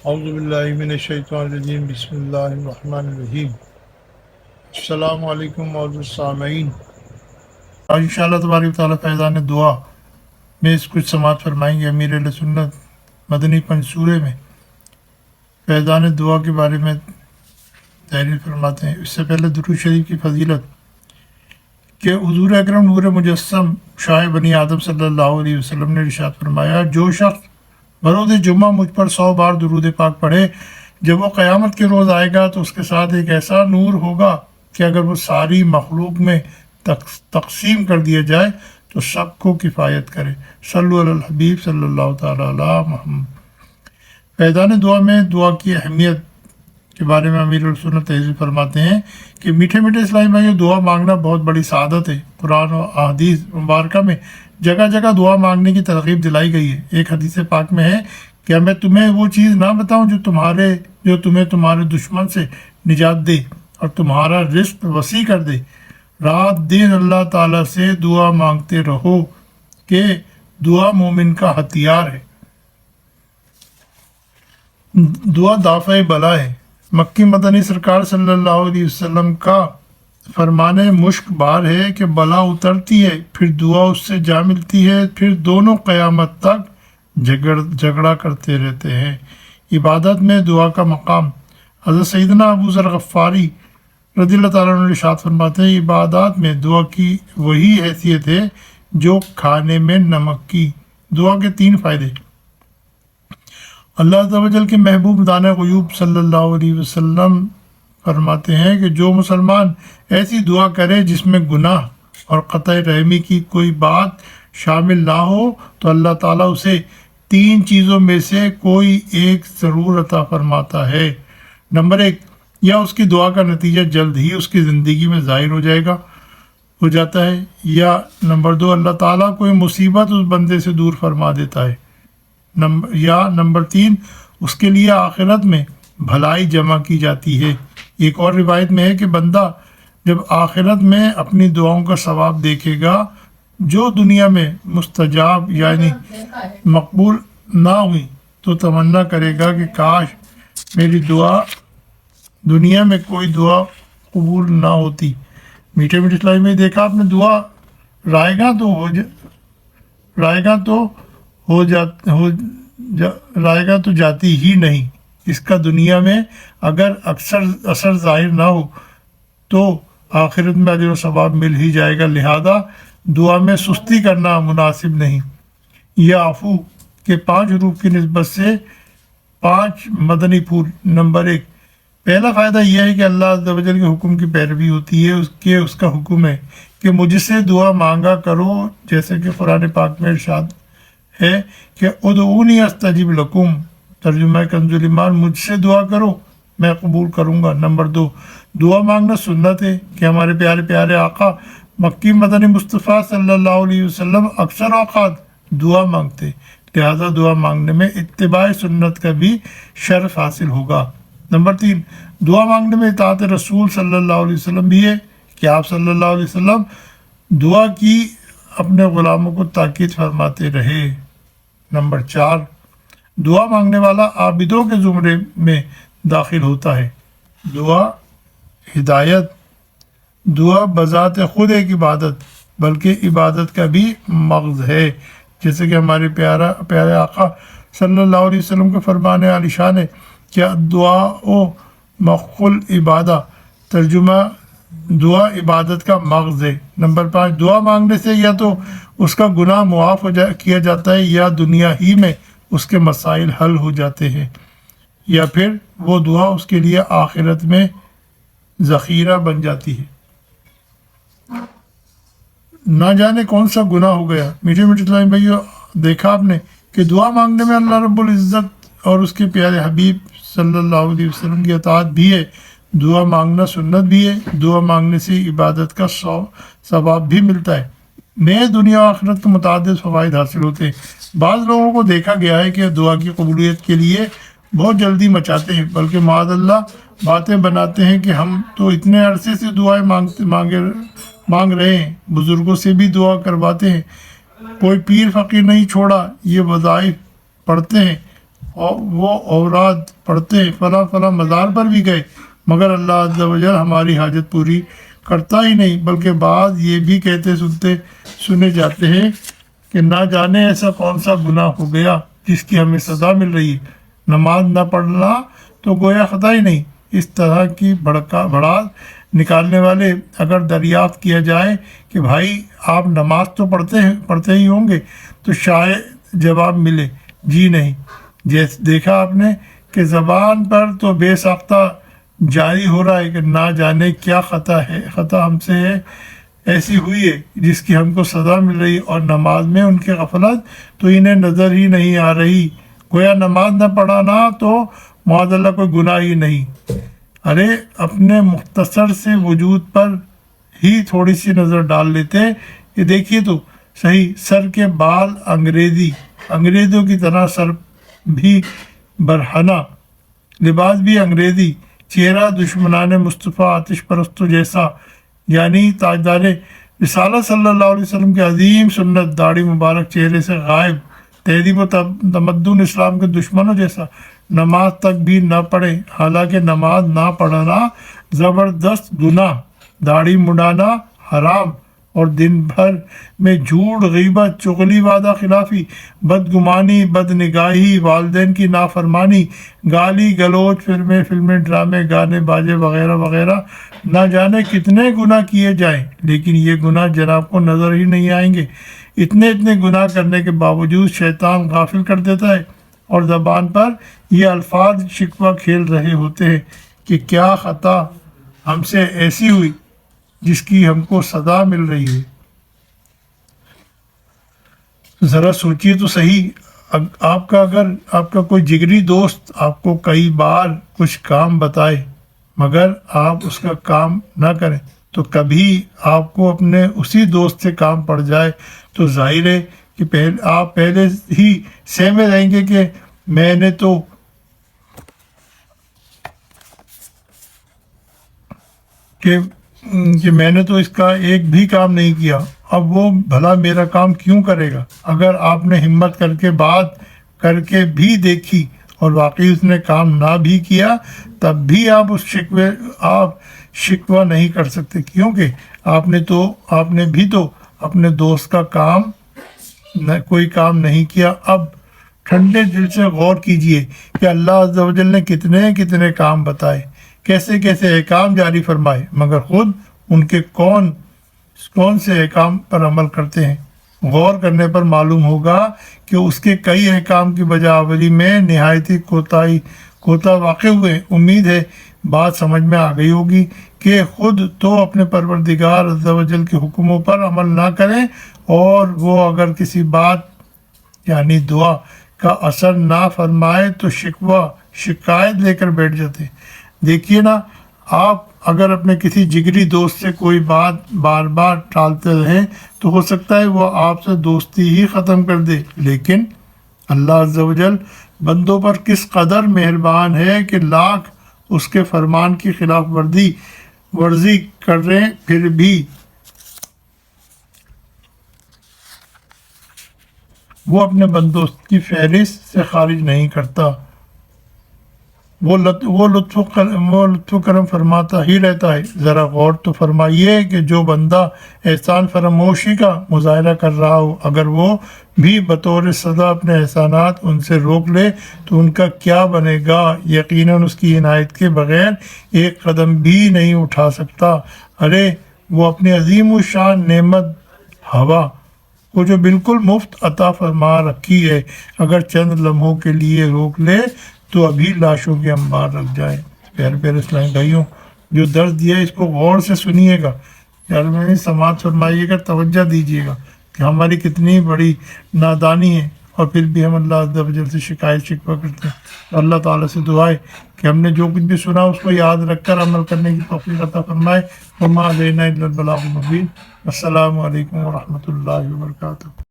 اعوذ باللہ من الشیطان الرجیم بسم اللہ الرحمن الرحیم۔ السلام علیکم معزز سامعین، آج انشاءاللہ تبارک و تعالیٰ فیضان دعا میں اس کچھ سماعت فرمائیں گے امیر اہل سنت مدنی پنصورے میں فیضان دعا کے بارے میں تحریر فرماتے ہیں۔ اس سے پہلے درود شریف کی فضیلت کہ حضور اکرم نور مجسم شاہ بنی آدم صلی اللہ علیہ وسلم نے ارشاد فرمایا، جو شخص بروز جمعہ مجھ پر 100 بار درود پاک پڑھے، جب وہ قیامت کے روز آئے گا تو اس کے ساتھ ایک ایسا نور ہوگا کہ اگر وہ ساری مخلوق میں تقسیم کر دیا جائے تو سب کو کفایت کرے۔ صلو علی الحبیب صلی اللہ تعالیٰ علی محمد۔ فیضان دعا میں دعا کی اہمیت کے بارے میں امیر السنت تحریر فرماتے ہیں کہ میٹھے میٹھے اسلامی بھائیوں، دعا مانگنا بہت بڑی سعادت ہے۔ قرآن و احادیث مبارکہ میں جگہ جگہ دعا مانگنے کی ترغیب دلائی گئی ہے۔ ایک حدیث پاک میں ہے کہ میں تمہیں وہ چیز نہ بتاؤں جو تمہیں تمہارے دشمن سے نجات دے اور تمہارا رزق وسیع کر دے۔ رات دن اللہ تعالیٰ سے دعا مانگتے رہو کہ دعا مومن کا ہتھیار ہے، دعا دافع بلا ہے۔ مکی مدنی سرکار صلی اللہ علیہ وسلم کا فرمان مشک بار ہے کہ بلا اترتی ہے، پھر دعا اس سے جا ملتی ہے، پھر دونوں قیامت تک جھگڑا کرتے رہتے ہیں۔ عبادت میں دعا کا مقام۔ حضرت سیدنا ابو ذر غفاری رضی اللہ تعالیٰ عنہ ارشاد فرماتے ہیں، عبادات میں دعا کی وہی حیثیت ہے جو کھانے میں نمک کی۔ دعا کے 3 فائدے۔ اللہ عز و جل کے محبوب دانہ غیوب صلی اللہ علیہ وسلم فرماتے ہیں کہ جو مسلمان ایسی دعا کرے جس میں گناہ اور قطع رحمی کی کوئی بات شامل نہ ہو تو اللہ تعالیٰ اسے 3 چیزوں میں سے کوئی ایک ضرور عطا فرماتا ہے۔ نمبر 1، یا اس کی دعا کا نتیجہ جلد ہی اس کی زندگی میں ظاہر ہو جاتا ہے، یا نمبر 2، اللہ تعالیٰ کوئی مصیبت اس بندے سے دور فرما دیتا ہے، یا نمبر 3، اس کے لیے آخرت میں بھلائی جمع کی جاتی ہے۔ ایک اور روایت میں ہے کہ بندہ جب آخرت میں اپنی دعاؤں کا ثواب دیکھے گا جو دنیا میں مستجاب یعنی مقبول نہ ہوئی تو تمنا کرے گا کہ کاش میری دعا دنیا میں کوئی دعا قبول نہ ہوتی۔ میٹھے میٹھے اسلامی میں دیکھا آپ نے، دعا رائے گا تو جاتی ہی نہیں۔ اس کا دنیا میں اگر اثر ظاہر نہ ہو تو آخرت میں اجر و ثواب مل ہی جائے گا، لہذا دعا میں سستی کرنا مناسب نہیں۔ یہ عفو کے 5 حروف کی نسبت سے 5 مدنی پھول۔ نمبر 1، پہلا فائدہ یہ ہے کہ اللہ عز و جل کے حکم کی پیروی ہوتی ہے، اس کا حکم ہے کہ مجھ سے دعا مانگا کرو، جیسے کہ قرآن پاک میں ارشاد ہے کہ ادعونی استجب لکم، ترجمہ کنز ایمان، مجھ سے دعا کرو میں قبول کروں گا۔ نمبر 2، دعا مانگنا سنت ہے کہ ہمارے پیارے پیارے آقا مکی مدنی مصطفیٰ صلی اللہ علیہ وسلم اکثر اوقات دعا مانگتے، لہذا دعا مانگنے میں اتباع سنت کا بھی شرف حاصل ہوگا۔ نمبر 3، دعا مانگنے میں اطاعت رسول صلی اللہ علیہ وسلم بھی ہے کہ آپ صلی اللہ علیہ وسلم دعا کی اپنے غلاموں کو تاکید فرماتے رہے۔ نمبر 4، دعا مانگنے والا عابدوں کے زمرے میں داخل ہوتا ہے۔ دعا ہدایت، دعا بذات خود ایک عبادت بلکہ عبادت کا بھی مغز ہے، جیسے کہ ہمارے پیارے آقا صلی اللہ علیہ وسلم کے فرمان عالی شان ہے کہ دعا و مخل عبادہ، ترجمہ دعا عبادت کا مغز ہے۔ نمبر 5، دعا مانگنے سے یا تو اس کا گناہ معاف کیا جاتا ہے یا دنیا ہی میں اس کے مسائل حل ہو جاتے ہیں، یا پھر وہ دعا اس کے لیے آخرت میں ذخیرہ بن جاتی ہے۔ نہ جانے کون سا گناہ ہو گیا۔ میٹھے میٹھے اسلامی بھائیو، دیکھا آپ نے کہ دعا مانگنے میں اللہ رب العزت اور اس کے پیارے حبیب صلی اللہ علیہ وسلم کی اطاعت بھی ہے۔ دعا مانگنا سنت بھی ہے۔ دعا مانگنے سے عبادت کا ثواب بھی ملتا ہے۔ نئے دنیا و آخرت کے متعدد فوائد حاصل ہوتے ہیں۔ بعض لوگوں کو دیکھا گیا ہے کہ دعا کی قبولیت کے لیے بہت جلدی مچاتے ہیں، بلکہ معاذ اللہ باتیں بناتے ہیں کہ ہم تو اتنے عرصے سے دعائیں مانگ رہے ہیں، بزرگوں سے بھی دعا کرواتے ہیں، کوئی پیر فقیر نہیں چھوڑا، یہ وظائف پڑھتے ہیں اور وہ اوراد پڑھتے ہیں، فلاں فلاں مزار پر بھی گئے، مگر اللہ عز و جل ہماری حاجت پوری کرتا ہی نہیں، بلکہ بعض یہ بھی کہتے سنے جاتے ہیں کہ نہ جانے ایسا کون سا گناہ ہو گیا جس کی ہمیں سزا مل رہی ہے، نماز نہ پڑھنا تو گویا خطا ہی نہیں۔ اس طرح کی بڑھا نکالنے والے اگر دریافت کیا جائے کہ بھائی آپ نماز تو پڑھتے ہی ہوں گے، تو شاید جواب ملے جی نہیں، جیسے دیکھا آپ نے کہ زبان پر تو بے ساختہ جاری ہو رہا ہے کہ نہ جانے کیا خطا ہم سے ہے، ایسی ہوئی ہے جس کی ہم کو سزا مل رہی، اور نماز میں ان کی غفلت تو انہیں نظر ہی نہیں آ رہی، گویا نماز نہ پڑھانا تو معاذ اللہ کوئی گناہ ہی نہیں۔ ارے اپنے مختصر سے وجود پر ہی تھوڑی سی نظر ڈال لیتے، یہ دیکھیے تو صحیح، سر کے بال انگریزوں کی طرح، سر بھی برہنہ، لباس بھی انگریزی، چہرہ دشمنان مصطفیٰ آتش پرستوں جیسا، یعنی تاجدار رسالہ صلی اللہ علیہ وسلم کے عظیم سنت، داڑھی مبارک چہرے سے غائب، تہذیب و تمدن اسلام کے دشمنوں جیسا، نماز تک بھی نہ پڑھے، حالانکہ نماز نہ پڑھنا زبردست گناہ، داڑھی مڈانا حرام، اور دن بھر میں جھوٹ، غیبت، چغلی، وعدہ خلافی، بدگمانی، بدنگاہی، والدین کی نافرمانی، گالی گلوچ، فلمیں، ڈرامے، گانے باجے وغیرہ وغیرہ، نہ جانے کتنے گناہ کیے جائیں، لیکن یہ گناہ جناب کو نظر ہی نہیں آئیں گے۔ اتنے گناہ کرنے کے باوجود شیطان غافل کر دیتا ہے، اور زبان پر یہ الفاظ شکوہ کھیل رہے ہوتے ہیں کہ کیا خطا ہم سے ایسی ہوئی جس کی ہم کو سزا مل رہی ہے۔ ذرا سوچیے تو صحیح، اگر آپ کا کوئی جگری دوست آپ کو کئی بار کچھ کام بتائے مگر آپ اس کا کام نہ کریں، تو کبھی آپ کو اپنے اسی دوست سے کام پڑ جائے تو ظاہر ہے کہ آپ پہلے ہی سہمے رہیں گے کہ میں نے تو اس کا ایک بھی کام نہیں کیا، اب وہ بھلا میرا کام کیوں کرے گا۔ اگر آپ نے ہمت کر کے بات کر کے بھی دیکھی اور واقعی اس نے کام نہ بھی کیا، تب بھی آپ شکوہ نہیں کر سکتے، کیونکہ آپ نے بھی تو اپنے دوست کا کوئی کام نہیں کیا۔ اب ٹھنڈے دل سے غور کیجئے کہ اللہ عز و جل نے کتنے کام بتائے، کیسے احکام جاری فرمائے، مگر خود ان کے کون سے احکام پر عمل کرتے ہیں۔ غور کرنے پر معلوم ہوگا کہ اس کے کئی احکام کی بجاوری میں نہایتی کوتا واقع ہوئے۔ امید ہے بات سمجھ میں آ گئی ہوگی کہ خود تو اپنے پروردگار عز و جل کے حکموں پر عمل نہ کریں، اور وہ اگر کسی بات یعنی دعا کا اثر نہ فرمائے تو شکایت لے کر بیٹھ جاتے۔ دیکھیے نا، آپ اگر اپنے کسی جگری دوست سے کوئی بات بار بار ٹالتے رہیں تو ہو سکتا ہے وہ آپ سے دوستی ہی ختم کر دے، لیکن اللہ عز و جل بندوں پر کس قدر مہربان ہے کہ لاکھ اس کے فرمان کی خلاف ورزی کر رہے ہیں، پھر بھی وہ اپنے بندوں کی فہرست سے خارج نہیں کرتا، وہ لطف و کرم فرماتا ہی رہتا ہے۔ ذرا غور تو فرمائیے کہ جو بندہ احسان فراموشی کا مظاہرہ کر رہا ہو، اگر وہ بھی بطور سزا اپنے احسانات ان سے روک لے تو ان کا کیا بنے گا۔ یقیناً اس کی عنایت کے بغیر ایک قدم بھی نہیں اٹھا سکتا۔ ارے وہ اپنی عظیم الشان نعمت ہوا کو جو بالکل مفت عطا فرما رکھی ہے، اگر چند لمحوں کے لیے روک لے تو ابھی لاشوں کے انبار رکھ جائے۔ پیارے اسلامی بھائیوں، جو درس دیا ہے اس کو غور سے سنیے گا، یار سماعت فرمائیے گا، توجہ دیجیے گا کہ ہماری کتنی بڑی نادانی ہے، اور پھر بھی ہم اللہ عز و جل سے شکوہ کرتے ہیں۔ اللہ تعالیٰ سے دعا ہے کہ ہم نے جو کچھ بھی سنا اس کو یاد رکھ کر عمل کرنے کی توفیق عطا فرمائے۔ وما علینا الا البلاغ المبین۔ السلام علیکم ورحمۃ اللہ وبرکاتہ۔